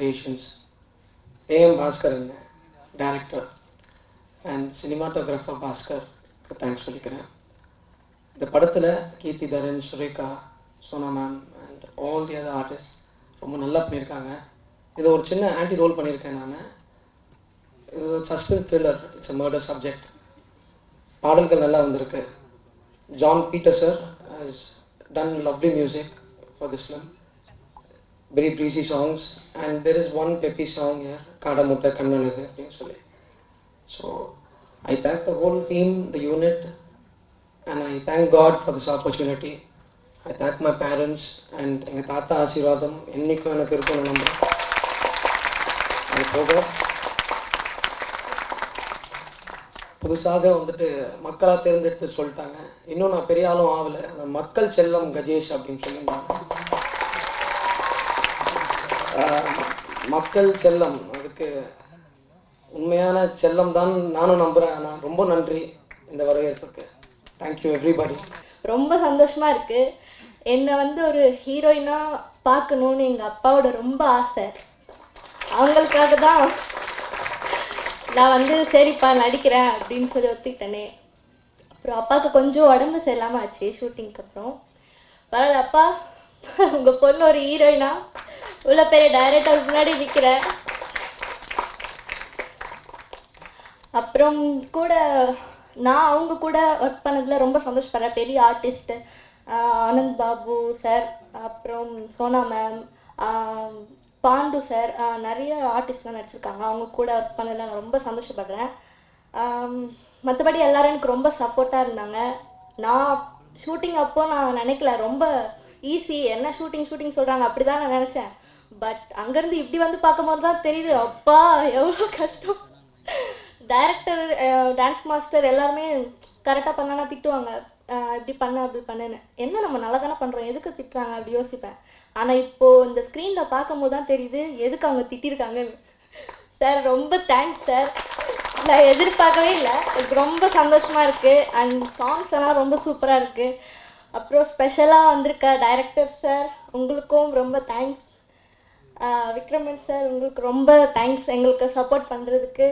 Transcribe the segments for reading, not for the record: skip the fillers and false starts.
Creations, A.M. Bhaskar, director, and cinematographer Bhaskar, thanks சொல்லிக்கிறேன். இந்த படத்தில் Keerthi Dharan, Sureka, Sona ma'am and all the other artist ரொம்ப நல்லா பண்ணியிருக்காங்க. இது ஒரு சின்ன ஆன்டி ரோல் பண்ணியிருக்கேன் நான். இது suspense thriller, it's a murder subject. பாடல்கள் நல்லா வந்திருக்கு. John Peter sir has done lovely music for this film. Very breezy songs, and there is one peppy song here, Kada Mutta Kannanadu அப்படின்னு சொல்லி. So I thank the whole team, the unit, and I thank God for this opportunity. I thank my parents and எங்கள் தாத்தா ஆசீர்வாதம் என்றைக்கும் எனக்கு இருக்கும்னு நம்புகிறேன். அது போக புதுசாக வந்துட்டு மக்களாக தேர்ந்தெடுத்து சொல்லிட்டாங்க. இன்னும் நான் பெரிய ஆளும் ஆகலை. அந்த மக்கள் செல்லம் கஜேஷ் அப்படின்னு சொல்லியிருந்தாங்க. மக்கள் செல்லம், அதுக்கு உண்மையான செல்லம் தான் நானும் நம்புகிறேன். ஆனால் ரொம்ப நன்றி இந்த வரவேற்புக்கு. Thank you everybody. ரொம்ப சந்தோஷமாக இருக்குது. என்னை வந்து ஒரு ஹீரோயினாக பார்க்கணுன்னு எங்கள் அப்பாவோட ரொம்ப ஆசை. அவங்களுக்காக தான் நான் வந்து சரிப்பா நடிக்கிறேன் அப்படின்னு சொல்லி ஒத்துக்கிட்டேனே. அப்புறம் அப்பாவுக்கு கொஞ்சம் உடம்பு சரியில்லாமல் ஆச்சு ஷூட்டிங்க்கு அப்புறம். பரவாயில்ல அப்பா, உங்கள் பொண்ணு ஒரு ஹீரோயினா இவ்வளோ பெரிய டைரக்டர் முன்னாடி நிற்கிறேன். அப்புறம் கூட நான் அவங்க கூட ஒர்க் பண்ணதில் ரொம்ப சந்தோஷப்படுறேன். பெரிய ஆர்டிஸ்ட்டு ஆனந்த் பாபு சார், அப்புறம் சோனா மேம், பாண்டு சார், நிறைய ஆர்டிஸ்ட்லாம் நடிச்சிருக்காங்க. அவங்க கூட ஒர்க் பண்ணதில் நான் ரொம்ப சந்தோஷப்படுறேன். மற்றபடி எல்லோரும் எனக்கு ரொம்ப சப்போர்ட்டாக இருந்தாங்க. நான் ஷூட்டிங் அப்போது நான் நினைக்கல ரொம்ப ஈஸி, என்ன ஷூட்டிங் சொல்கிறாங்க அப்படி தான் நான் நினச்சேன். பட் அங்கேருந்து இப்படி வந்து பார்க்கும்போது தான் தெரியுது அப்பா எவ்வளோ கஷ்டம். டைரக்டர், டான்ஸ் மாஸ்டர் எல்லாருமே கரெக்டாக பண்ணானா திட்டுவாங்க, இப்படி பண்ண அப்படி பண்ணுன்னு. என்ன நம்ம நல்லா தானே பண்ணுறோம், எதுக்கு திட்டுறாங்க அப்படி யோசிப்பேன். ஆனால் இப்போது இந்த ஸ்க்ரீனில் பார்க்கும்போது தான் தெரியுது எதுக்கு அவங்க திட்டிருக்காங்கன்னு. சார் ரொம்ப தேங்க்ஸ் சார், நான் எதிர்பார்க்கவே இல்லை. எனக்கு ரொம்ப சந்தோஷமாக இருக்குது. அண்ட் சாங்ஸ் எல்லாம் ரொம்ப சூப்பராக இருக்குது. அப்புறம் ஸ்பெஷலாக வந்திருக்க டைரக்டர் சார் உங்களுக்கும் ரொம்ப தேங்க்ஸ். விக்ரமன் சார் உங்களுக்கு ரொம்ப தேங்க்ஸ் எங்களுக்கு சப்போர்ட் பண்ணுறதுக்கு.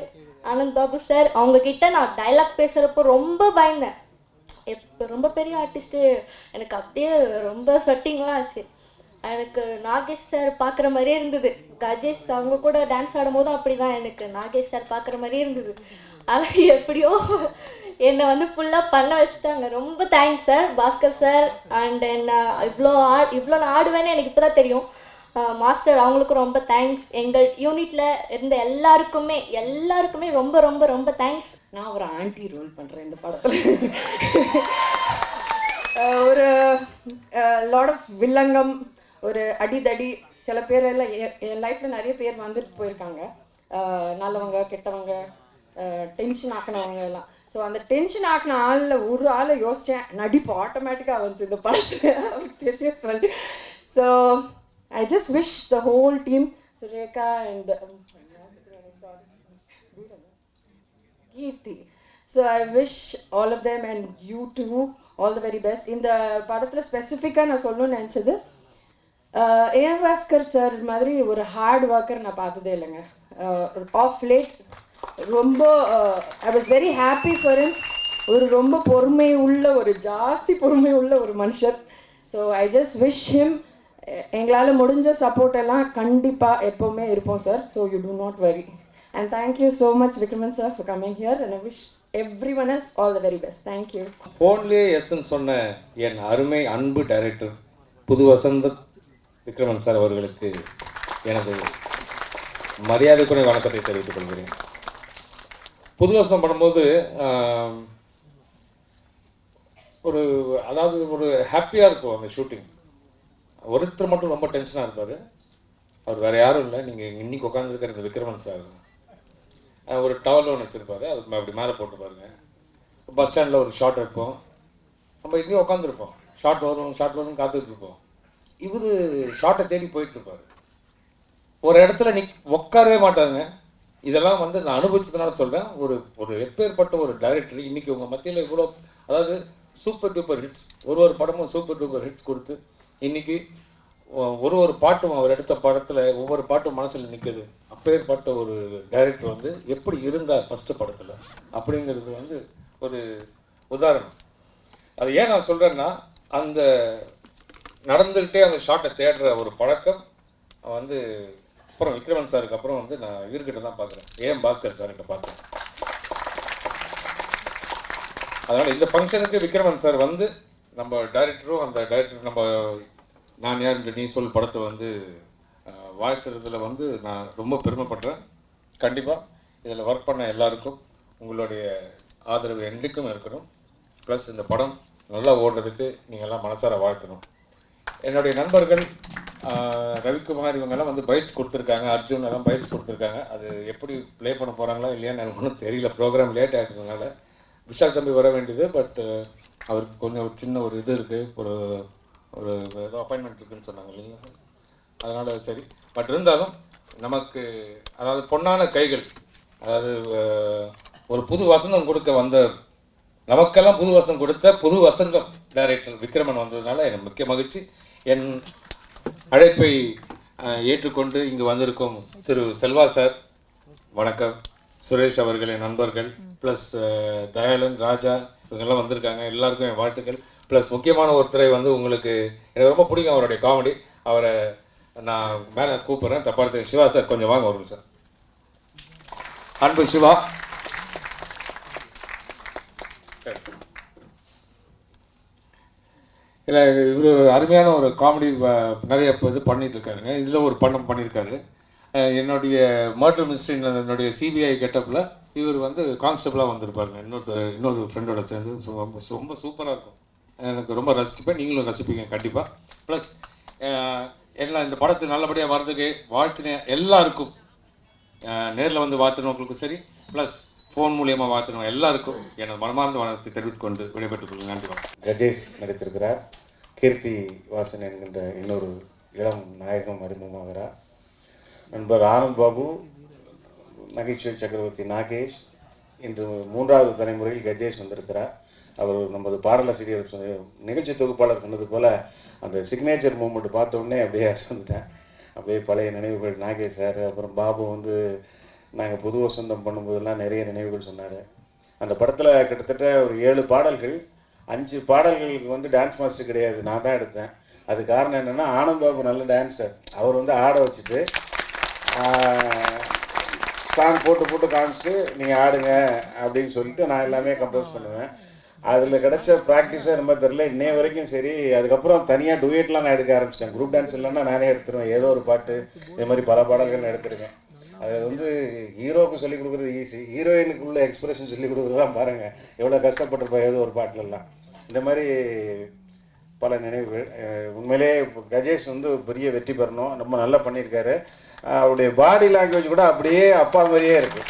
ஆனந்த் பாபு சார், அவங்கக்கிட்ட நான் டைலாக் பேசுகிறப்போ ரொம்ப பயந்தேன். இப்போ ரொம்ப பெரிய ஆர்டிஸ்ட்டு, எனக்கு அப்படியே ரொம்ப ஸ்வெட்டிங்லாம் ஆச்சு. எனக்கு நாகேஷ் சார் பார்க்குற மாதிரியே இருந்தது. கஜேஷ் அவங்க கூட டான்ஸ் ஆடும் போதும் அப்படி தான், எனக்கு நாகேஷ் சார் பார்க்குற மாதிரியே இருந்தது. ஆனால் எப்படியோ என்னை வந்து ஃபுல்லாக பண்ண வச்சுட்டாங்க. ரொம்ப thanks sir, Bhaskar sir. And என்ன இவ்வளோ நான் ஆடுவேன்னு எனக்கு இப்போ தான் தெரியும். மாஸ்டர் அவங்களுக்கும் ரொம்ப தேங்க்ஸ். எங்கள் யூனிட்டில் இருந்த எல்லாருக்குமே ரொம்ப ரொம்ப ரொம்ப தேங்க்ஸ். நான் ஒரு ஆன்டி ரோல் பண்ணுறேன் இந்த படத்தில். ஒரு லாட் ஆஃப் வில்லங்கம், ஒரு அடிதடி. சில பேர் எல்லாம் என் லைஃப்பில் நிறைய பேர் வந்துட்டு போயிருக்காங்க, நல்லவங்க கெட்டவங்க, டென்ஷன் ஆக்கினவங்க எல்லாம். ஸோ அந்த டென்ஷன் ஆக்கின ஆளில் ஒரு ஆளை யோசித்தேன், நடிப்பு ஆட்டோமேட்டிக்காக வந்து இந்த படத்தில் சொல்லி. So I just wish the whole team, Sureka and Geeti. So I wish all of them and you too all the very best. In the படத்தில் ஸ்பெசிஃபிக்காக நான் சொல்லணும்னு நினச்சது, A.M. Bhaskar சார் மாதிரி ஒரு ஹார்ட் ஒர்க்கர் நான் பார்த்ததே இல்லைங்க. ஆஃப் லேட் ரொம்ப I was very happy for him. ஒரு ரொம்ப பொறுமை உள்ள, ஒரு ஜாஸ்தி பொறுமை உள்ள ஒரு மனுஷர். So I just wish him, எங்களால் முடிஞ்ச சப்போர்ட் எல்லாம் கண்டிப்பாக எப்போவுமே இருப்போம் sir. So you do not worry. And thank you so much Vikraman sir for coming here. And I wish everyone else all the very best. Thank you. ஃபோன்லேயே எஸ்ன்னு சொன்ன என் அருமை அன்பு டைரக்டர் புது வசந்த விக்ரமன் சார் அவர்களுக்கு எனது மரியாதைக்குரிய வணக்கத்தை தெரிவித்துக் கொள்கிறேன். புது வசந்தம் பண்ணும்போது ஒரு ஹாப்பியாக இருக்கும் அந்த ஷூட்டிங். ஒருத்தர் மட்டும் ரொம்ப டென்ஷனாக இருப்பார். அவர் வேறு யாரும் இல்லை, நீங்கள் இன்னைக்கு உட்காந்துருக்கிற இந்த விக்ரமன் சார். ஒரு டவல் ஒன்று வச்சுருப்பாரு, அது அப்படி மேலே போட்டு பாருங்க. பஸ் ஸ்டாண்டில் ஒரு ஷார்ட் எடுப்போம், நம்ம இங்கேயும் உட்காந்துருப்போம், ஷார்ட் வரும்னு காத்துக்கிட்டு இருப்போம். இவர் ஷார்ட்டை தேடி போயிட்டு இருப்பார். ஒரு இடத்துல உட்காரவே மாட்டாங்க. இதெல்லாம் வந்து நான் அனுபவிச்சதுனால சொல்கிறேன். ஒரு எப்பேற்பட்ட ஒரு டைரக்டர் இன்னைக்கு உங்கள் மத்தியில் இவ்வளோ, அதாவது சூப்பர் டூப்பர் ஹிட்ஸ், ஒரு படமும் சூப்பர் டூப்பர் ஹிட்ஸ் கொடுத்து இன்னைக்கு ஒரு பாட்டும் அவர் எடுத்த படத்தில் ஒவ்வொரு பாட்டும் மனசில் நிற்குது. அப்பேற்பட்ட ஒரு டைரக்டர் வந்து எப்படி இருந்தார் ஃபஸ்ட்டு படத்தில் அப்படிங்கிறது வந்து ஒரு உதாரணம். அது ஏன் நான் சொல்கிறேன்னா, அந்த நடந்துக்கிட்டே அந்த ஷாட்டை தேடுற ஒரு பழக்கம் வந்து அப்புறம் விக்ரமன் சாருக்கு அப்புறம் வந்து நான் இவர்கிட்ட தான் பார்க்குறேன், ஏஎம் பாஸ்கர் சார்கிட்ட பார்க்குறேன். அதனால் இந்த ஃபங்க்ஷனுக்கு விக்ரமன் சார் வந்து நம்ம டைரக்டரும் அந்த டைரக்டர் நம்ம நான் யார் நீ சொல் படத்தை வந்து வாழ்த்துறதுல வந்து நான் ரொம்ப பெருமைப்படுறேன். கண்டிப்பாக இதில் ஒர்க் பண்ண எல்லாருக்கும் உங்களுடைய ஆதரவு என்றைக்கும் இருக்கணும். ப்ளஸ் இந்த படம் நல்லா ஓடுறதுக்கு நீங்கள்லாம் மனசார வாழ்த்தணும். என்னுடைய நண்பர்கள் ரவிக்குமார் இவங்கெல்லாம் வந்து பைட்ஸ் கொடுத்துருக்காங்க, அர்ஜுன் எல்லாம் பைட்ஸ் கொடுத்துருக்காங்க. அது எப்படி ப்ளே பண்ண போகிறாங்களா இல்லையான்னு எனக்கு ஒன்றும் தெரியல, ப்ரோக்ராம் லேட் ஆகிட்டதுனால. விஷால் தம்பி வர வேண்டியது, பட் அவருக்கு கொஞ்சம் ஒரு சின்ன ஒரு இது இருக்குது, ஒரு ஒரு ஏதோ அப்பாயின்மெண்ட் இருக்குதுன்னு சொன்னாங்க இல்லைங்களா, அதனால் சரி. பட் இருந்தாலும் நமக்கு அதாவது பொன்னான கைகள், அதாவது ஒரு புது வசனம் கொடுக்க வந்த நமக்கெல்லாம் புது வசனம் கொடுத்த புது வசந்தம் டைரக்டர் விக்ரமன் வந்ததுனால எனக்கு முக்கிய மகிழ்ச்சி. என் அழைப்பை ஏற்றுக்கொண்டு இங்கு வந்திருக்கும் திரு செல்வா சார் வணக்கம், சுரேஷ் அவர்களின் நண்பர்கள், ப்ளஸ் தயாளன் ராஜா இவங்கெல்லாம் வந்திருக்காங்க, எல்லாருக்கும் என் வாழ்த்துக்கள். ப்ளஸ் முக்கியமான ஒருத்தரை வந்து உங்களுக்கு எனக்கு ரொம்ப பிடிக்கும், அவருடைய காமெடி, அவரை நான் மேலே கூப்பிட்றேன், தப்பாக சிவா சார் கொஞ்சம் வாங்க வரும் சார். அன்பு சிவா இல்லை, இவர் அருமையான ஒரு காமெடி நிறைய இது பண்ணிட்டு இருக்காருங்க. இதில் ஒரு படம் பண்ணியிருக்காரு. என்னுடைய மர்டர் மிஸ்ட்ரி என்னுடைய சிபிஐ கெட்டப்பில் இவர் வந்து கான்ஸ்டபிளாக வந்திருப்பாருங்க, இன்னொரு ஃப்ரெண்டோட சேர்ந்து. ரொம்ப சூப்பராக இருக்கும், எனக்கு ரொம்ப ரசிப்பேன், நீங்களும் ரசிப்பீங்க கண்டிப்பாக. ப்ளஸ் எல்லாம் இந்த படத்தை நல்லபடியாக வர்றதுக்கு வாழ்த்தினேன் எல்லாருக்கும், நேரில் வந்து வாழ்த்தினவங்களுக்கும் சரி, ப்ளஸ் ஃபோன் மூலியமாக வாழ்த்தினோம் எல்லாருக்கும் எனது மனமார்ந்த வணக்கத்தை தெரிவித்துக் கொண்டு விடைபெற்றுக் கொள்ளுங்கள். நன்றி. கஜேஷ் நடித்திருக்கிறார். கீர்த்தி வாசன் என்கின்ற இன்னொரு இளம் நாயகம் அறிமுகமாகிறார். நண்பர் ஆனந்த் பாபு, நகைச்சுவை சக்கரவர்த்தி நாகேஷ், இன்று 3வது தலைமுறையில் கஜேஷ் வந்திருக்கிறார். அவர் நமது பாடலாசிரியர் நிகழ்ச்சி தொகுப்பாளர் சொன்னது போல் அந்த சிக்னேச்சர் மூமெண்ட் பார்த்த உடனே அப்படியே அசந்துட்டேன். அப்படியே பழைய நினைவுகள். நாகேஷ் சார், அப்புறம் பாபு வந்து நாங்கள் புது வசந்தம் பண்ணும்போதெல்லாம் நிறைய நினைவுகள் சொன்னார். அந்த படத்தில் கிட்டத்தட்ட ஒரு 7 பாடல்கள், 5 பாடல்களுக்கு வந்து டான்ஸ் மாஸ்டர் கிடையாது, நான் தான் எடுத்தேன். அது காரணம் என்னென்னா, ஆனந்த் பாபு நல்ல டான்ஸர், அவர் வந்து ஆட வச்சுட்டு சாங் போட்டு காமிச்சு நீங்கள் ஆடுங்க அப்படின்னு சொல்லிட்டு நான் எல்லாமே கம்போஸ் பண்ணுவேன். அதில் கிடச்ச ப்ராக்டிஸாக ரொம்ப தெரில இன்னைய வரைக்கும். சரி, அதுக்கப்புறம் தனியாக டூயட்லாம் நான் எடுக்க ஆரம்பிச்சிட்டேன். குரூப் டான்ஸ் இல்லைன்னா நானே எடுத்துருவேன், ஏதோ ஒரு பாட்டு, இது மாதிரி பல பாடல்கள் நான் எடுத்துருக்கேன். அது வந்து ஹீரோவுக்கு சொல்லிக் கொடுக்குறது ஈஸி, ஹீரோயினுக்கு உள்ள எக்ஸ்பிரஷன் சொல்லிக் கொடுக்குறதுலாம் பாருங்கள் எவ்வளோ கஷ்டப்பட்டிருப்போம் ஏதோ ஒரு பாட்டிலெல்லாம். இந்த மாதிரி பல நினைவுகள். உண்மையிலே கஜேஷ் வந்து பெரிய வெற்றி பெறணும், ரொம்ப நல்லா பண்ணியிருக்காரு. அவருடைய பாடி லாங்குவேஜ் கூட அப்படியே அப்பா மாதிரியே இருக்குது.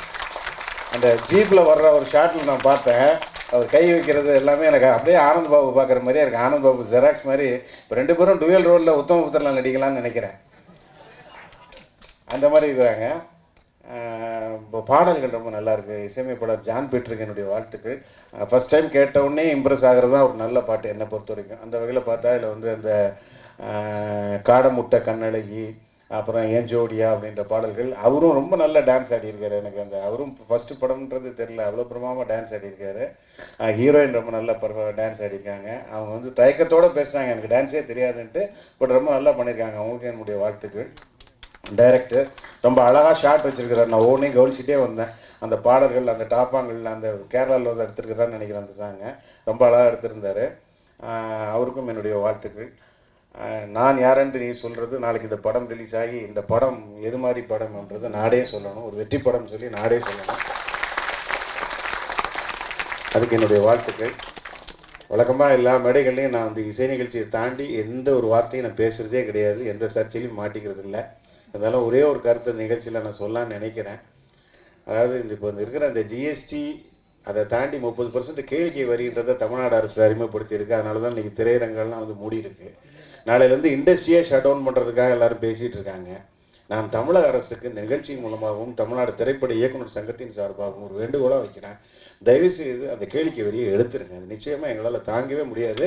அந்த ஜீப்பில் வர்ற ஒரு ஷாட்டில் நான் பார்த்தேன், அவர் கை வைக்கிறது எல்லாமே எனக்கு அப்படியே ஆனந்த் பாபு பார்க்குற மாதிரியே இருக்குது. ஆனந்த் பாபு ஜெராக்ஸ் மாதிரி. இப்போ 2 பேரும் டுவெல் ரோலில் உத்தம புத்திரலாம் நடிக்கலாம்னு நினைக்கிறேன். அந்த மாதிரி இருக்கிறாங்க. இப்போ பாடல்கள் ரொம்ப நல்லாயிருக்கு. இசையமைப்பாளர் ஜான் பீட்டருக்கு என்னுடைய வாழ்த்துக்கள். ஃபஸ்ட் டைம் கேட்ட உடனே இம்ப்ரெஸ் ஆகிறது தான் ஒரு நல்ல பாட்டு என்னை பொறுத்த வரைக்கும். அந்த வகையில் பார்த்தா இதில் வந்து அந்த காடமுட்டை கண்ணழகி, அப்புறம் ஏன் ஜோடியா அப்படின்ற பாடல்கள். அவரும் ரொம்ப நல்ல டான்ஸ் ஆடியிருக்காரு. எனக்கு அந்த அவரும் ஃபஸ்ட்டு படம்ன்றது தெரில, அவ்வளோ பிரமாதமாக டான்ஸ் ஆடியிருக்காரு. ஹீரோயின் ரொம்ப நல்லா டான்ஸ் ஆடியிருக்காங்க. அவங்க வந்து தயக்கத்தோடு பேசுகிறாங்க, எனக்கு டான்ஸே தெரியாதுன்ட்டு, பட் ரொம்ப நல்லா பண்ணியிருக்காங்க. அவங்களுக்கு என்னுடைய வாழ்த்துக்கள். டைரக்டர் ரொம்ப அழகாக ஷார்ட் வச்சுருக்கிறார். நான் ஒவ்வொன்றையும் கவனிச்சிட்டே வந்தேன். அந்த பாடல்கள், அந்த டாப்பாங்கள், அந்த கேரளாவில் வந்து எடுத்துருக்கிறான்னு நினைக்கிறேன். அந்த சாங்கை ரொம்ப அழகாக எடுத்திருந்தார். அவருக்கும் என்னுடைய வாழ்த்துக்கள். நான் யாரென்று நீ சொல்கிறது, நாளைக்கு இந்த படம் ரிலீஸ் ஆகி இந்த படம் எது மாதிரி படம்ன்றது நாடே சொல்லணும், ஒரு வெற்றி படம் சொல்லி நாடே சொல்லணும். அதுக்கு என்னுடைய வாழ்த்துக்கள். வழக்கமாக எல்லா மேடைகள்லையும் நான் வந்து இசை நிகழ்ச்சியை தாண்டி எந்த ஒரு வார்த்தையும் நான் பேசுகிறதே கிடையாது, எந்த சர்ச்சையிலையும் மாட்டிக்கிறது இல்லை. அதனால் ஒரே ஒரு கருத்து நிகழ்ச்சியில் நான் சொல்லலான்னு நினைக்கிறேன். அதாவது இப்போ இருக்கிற அந்த ஜிஎஸ்டி அதை தாண்டி 30% கேளிக்கை வரின்றதை தமிழ்நாடு அரசு அறிமுகப்படுத்தியிருக்கு. அதனால தான் இன்றைக்கி திரையரங்கெல்லாம் வந்து மூடி இருக்கு. நாளையிலேருந்து இண்டஸ்ட்ரியே ஷட் டவுன் பண்ணுறதுக்காக எல்லோரும் பேசிகிட்டு இருக்காங்க. நான் தமிழக அரசுக்கு இந்த நிகழ்ச்சியின் மூலமாகவும் தமிழ்நாடு திரைப்பட இயக்குனர் சங்கத்தின் சார்பாகவும் ஒரு வேண்டுகோளாக வைக்கிறேன். தயவுசெய்து அந்த கேளிக்கை வரியை எடுத்துருங்க. அது நிச்சயமாக எங்களால் தாங்கவே முடியாது.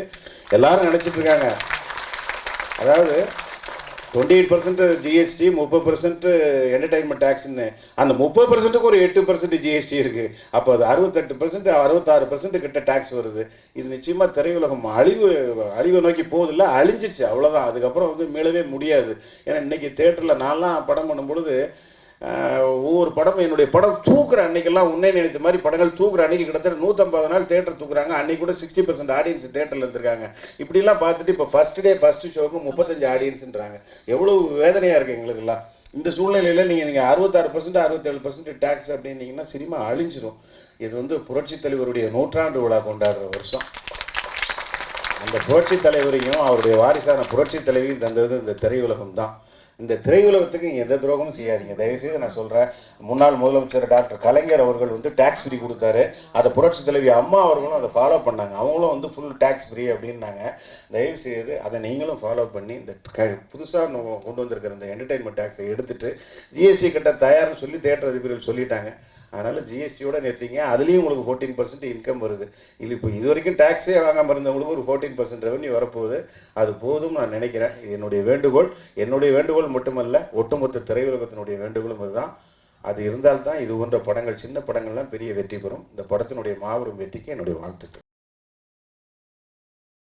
எல்லாரும் நினச்சிட்டு இருக்காங்க, அதாவது 28% ஜிஎஸ்டி, 30% என்டர்டைன்மெண்ட் டேக்ஸ்ன்னு, அந்த 30%க்கு ஒரு 8% ஜிஎஸ்டி இருக்குது. அப்போ அது 68%, 66% கிட்ட டேக்ஸ் வருது. இது நிச்சயமாக திரையுலகம் அழிவை நோக்கி போகுதில்ல, அழிஞ்சிச்சு, அவ்வளோதான். அதுக்கப்புறம் வந்து மீளவே முடியாது. ஏன்னா இன்றைக்கி தேட்டரில் நான்லாம் படம் பண்ணும்பொழுது ஒவ்வொரு படமும் என்னுடைய படம் தூக்குற அன்னைக்கெல்லாம் உன்னே நினைத்த மாதிரி படங்கள் தூக்குற அன்னைக்கு கிட்டத்தட்ட 150 நாள் தேட்டர் தூக்குறாங்க. அன்னைக்கு கூட 60% ஆடியன்ஸ் தேட்டரில் இருந்திருக்காங்க. இப்படிலாம் பார்த்துட்டு இப்போ ஃபஸ்ட் ஷோக்கு 35 ஆடியன்ஸுன்றாங்க. எவ்வளோ வேதனையாக இருக்குது எங்களுக்கெல்லாம். இந்த சூழ்நிலையில் நீங்கள் 66%, 67% டேக்ஸ் அப்படின்னீங்கன்னா சினிமா அழிஞ்சிடும். இது வந்து புரட்சித் தலைவருடைய 100ஆண்டு விழா கொண்டாடுற வருஷம். அந்த புரட்சித் தலைவரையும் அவருடைய வாரிசான புரட்சித் தலைவியும் தந்தது இந்த திரையுலகம் தான். இந்த திரையுலகத்துக்கு எந்த துரோகமும் செய்யாதீங்க தயவுசெய்து. நான் சொல்கிறேன், முன்னாள் முதலமைச்சர் டாக்டர் கலைஞர் அவர்கள் வந்து டேக்ஸ் ஃப்ரீ கொடுத்தாரு. அதை புரட்சி தலைவி அம்மா அவர்களும் அதை ஃபாலோ பண்ணாங்க. அவங்களும் வந்து ஃபுல் டேக்ஸ் ஃப்ரீ அப்படின்னாங்க. தயவுசெய்து அதை நீங்களும் ஃபாலோ பண்ணி இந்த புதுசாக கொண்டு வந்திருக்கிற இந்த என்டர்டெயின்மெண்ட் டேக்ஸை எடுத்துகிட்டு ஜிஎஸ்டி கட்ட தயார்னு சொல்லி தேட்டர் அதிபர்கள் சொல்லிட்டாங்க. அதனால் ஜிஎஸ்டியோட நிறுத்திங்க. அதுலேயும் உங்களுக்கு 14% இன்கம் வருது. இல்லை இப்போ இது வரைக்கும் டேக்ஸே வாங்காமல் இருந்தவங்களுக்கு ஒரு 14% ரெவன்யூ வரப்போகுது. அது போதும் நான் நினைக்கிறேன். இது என்னுடைய வேண்டுகோள் மட்டுமல்ல, ஒட்டுமொத்த திரையுலகத்தினுடைய வேண்டுகோளும் அதுதான். அது இருந்தால்தான் இது போன்ற படங்கள், சின்ன படங்கள்லாம் பெரிய வெற்றி பெறும். இந்த படத்தினுடைய மாபெரும் வெற்றிக்கு என்னுடைய வாழ்த்துக்கள்.